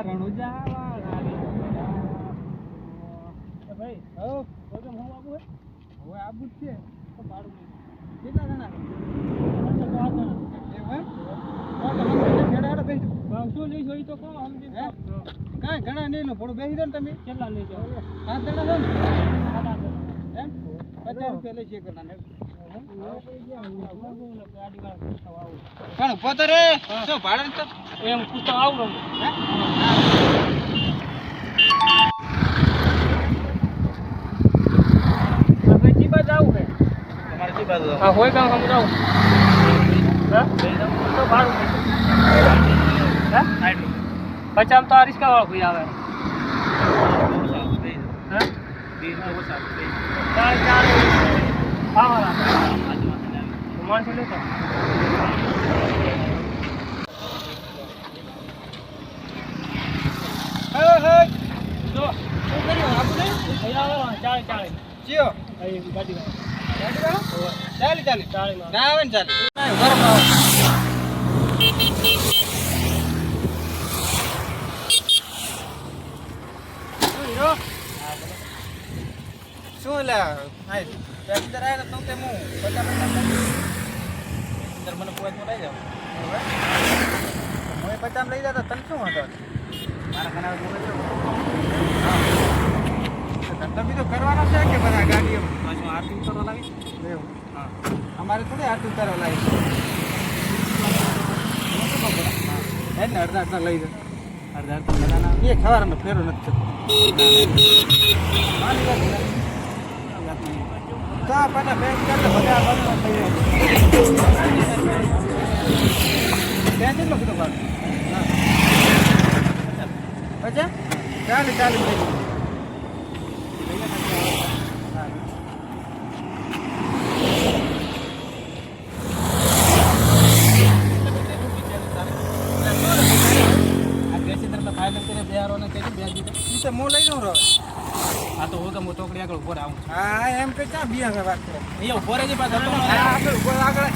રણુજા વાળા રે ભાઈ હો કોઈ હું આબુ હે હવે આબુ જ છે તો ભાડું કેટલા જણા છે 5 જણા એમ શું લઈ જોઈ તો કોણ સમજી કાંઈ ઘણા નહીં લો થોડું બેસી દો ને તમે કેટલા લઈ જાઓ 7 જણા છો ને એમ 50 રૂપિયા લઈ છે કરવાના પણ પોતે રે શું ભાડે તો એમ પૂછતો આવું હે આપણે જીબા જાવું છે તમારે જીબા જાવ હા હોય કામ સમજાવું હા તો ભાડું હા 50 તો આ રિસ્કા વાળો ભાઈ આવે હા 20 ઓછા 4 હા માણસો લેતા હે હે જો શું કર્યું આપું ને અહીંયા આવે 40 ચિયો અહીં ગાડી ચાલી ના આવે ને ચાલી ઘરમાં શું લે આય પેસેન્જર આયા તો તે હું 50 મને પોઈન્ટ લઈ જાવ હું 50 લઈ જતો તને શું હતો મારા કનાલ બોલે ધંધો બીજો કરવાનો છે કે બધા ગાડીઓ પાછું આરતી ઉતારવા લાવી એવું હા અમારે થોડી આરતી ઉતારવા લાવી હે ને અડધા લઈ જાવ અડધા બધાના એ ખવારનો ફેરો નથી તો પાછા બેંક કરે બધા બંધ થઈ જાય કેટલો કીધો ભાગ હા પછી ચાલી લઈ હું લઈ જાઉં રહો હા તો હું તો ચોકડી આગળ ઉભો આવું હા એમ કે ક્યાં બિયા વાત કરો અહીંયા ઉભો રહેજે પાછળ આગળ ઉભો આગળ આગળ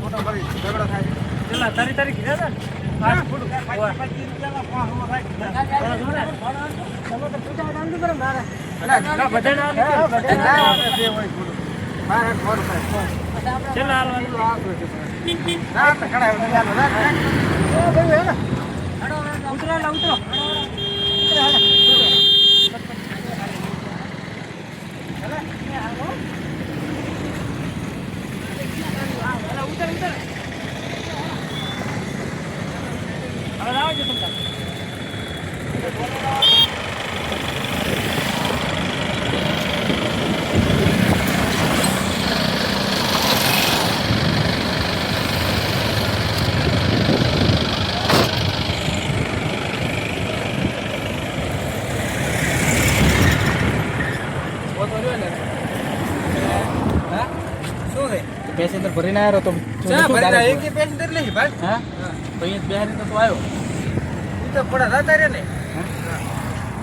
ફોટો કરી ઝઘડો થાય કેટલા તારી કીધા હતા ઉતરો પેસેન્જર ભરીને આવ્યો તો પેસેન્જર લઈ ભાઈ હા તો અહીંયા બિહારી તો આવ્યો તો પડા રાતા રે ને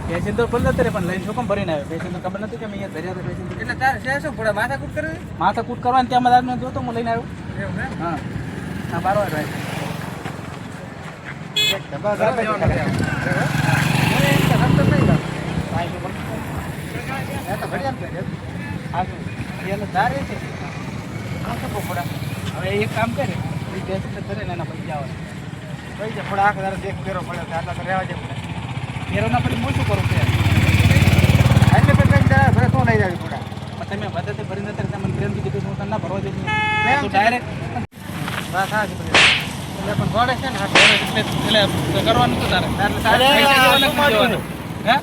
પેસેન્જર પણ નતો રે પણ લઈને શું કેમ ભરીને આવ્યો પેસેન્જર ખબર નથી કે મેં અહીંયા ધર્યા તો પેસેન્જર એટલે તારે છે શું પડા માથાકૂટ કરવી માથાકૂટ કરવાની ત્યાં મદાર મેં જોતો હું લઈને આવ્યો એવું હે હા હા બારો ભાઈ એક ડબ્બા ગાડી રસ્તો નહીં ગયો ભાઈ તો પણ તો ભરિયા કરે આ એને દારે છે હવે એક કામ કરે પેસેન્જર કરે ને એના પૈસા આવે પૈસા થોડા આખા દારા દેખ ફેરો પડે આટલા તો રહેવા જાય ફેરો ના પછી હું શું કરું કે એટલે પેસેન્જર ભરે શું લઈ જાય થોડા તમે વધે ભરી નથી તમને પ્રેમથી કીધું હું તને ના ભરવા દે ડાયરેક્ટ વાત હા એટલે પણ ગોળે છે ને એટલે કરવાનું તો તારે હે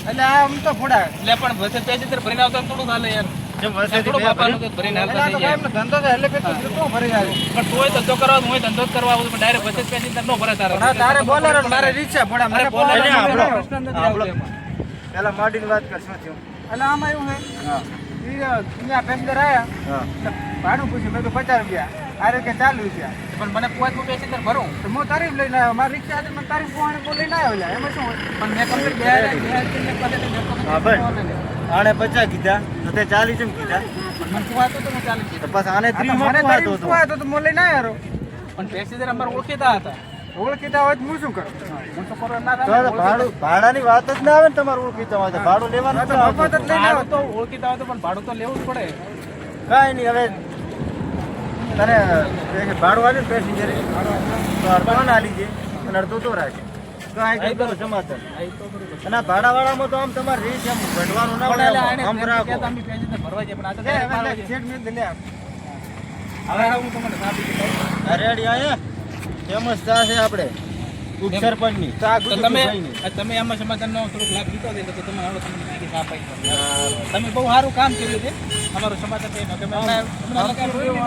એટલે આમ તો ફોડા એટલે પણ વચ્ચે પેસેન્જર ભરીને આવતો થોડું હાલે યાર ધંધો કરવાનો હોય ધંધો કરવા આવું પણ ડાયરેક્ટ બચત પેસેન્જર નો ભરે તારે બોલેરો મારે રિક્ષા પડે મારે પેલા મોડી વાત કરશું થયું એટલે આમાં એવું હે હા પેસેન્જર આયા ભાડું પૂછ્યું મેં તો 50 રૂપિયા આ રીતે 40 રૂપિયા. પણ મને પોવાતું પેસેન્જર ભરું તો હું તારીફ લઈને આવ્યો. મારી રિક્ષા હતી, મને તારીફ પોવાને લઈને આવ્યો લ્યા. એમાં શું હોય? પણ મેં કમ્પ્લીટ બે હા ભાઈ. આને 50 કીધા તો તે 40 એમ કીધા. મને પોવાતું તો મેં 40 તો કીધું. પછી આને આ તો 30 મને માં તારીફ પોહાતો હતો. પોવાતો તો હું લઈને આવ્યો. પણ પેસેન્જર અમારે ઓળખીતા હતા. ઓળખીતા હોય તો હું શું કરું? હું તો કરવા ના તો થાય. ભાડાની વાત જ ના આવે ને તમારું ઓળખીતા હોય તો ભાડું લેવાનું હા, તો જ ના મફત જ આવતું. લઈને આવ્યો. ભાડું તો ઓળખીતા હોય તો પણ ભાડું તો લેવું જ પડે. કાંઈ નહીં હવે તને ભાડું આવ્યું ને પેસેન્જર તો અડધો ના લીજે અને અડધો તો રાખે તો આ કઈ કરો સમાધાન. આ તો બરોબર. અને આ ભાડાવાળામાં તો આમ તમારે રીત એમ ઘટવાનું ના હોય, આમ રાખો. અમે પેસેન્જર ભરવા જાય પણ આ તો લે, direct હવે મારવા લે, જાય. શેઠ મેં લે આપ. હવે હું તમને સાબિત કરું. આ રેડી આયા ફેમસ ચા છે આપણે ઉપસરપંચની. ચા તો ગુજુ તમે ભાઈની. તમે આમાં સમાધાનનો થોડુંક લાભ લીધો છે તો તમે હવે તમને માહિતી આપી દો. તમે બહુ સારું કામ કર્યું છે અમારું સમાધાન થઈને. તમે હમણાં લગાવ્યું.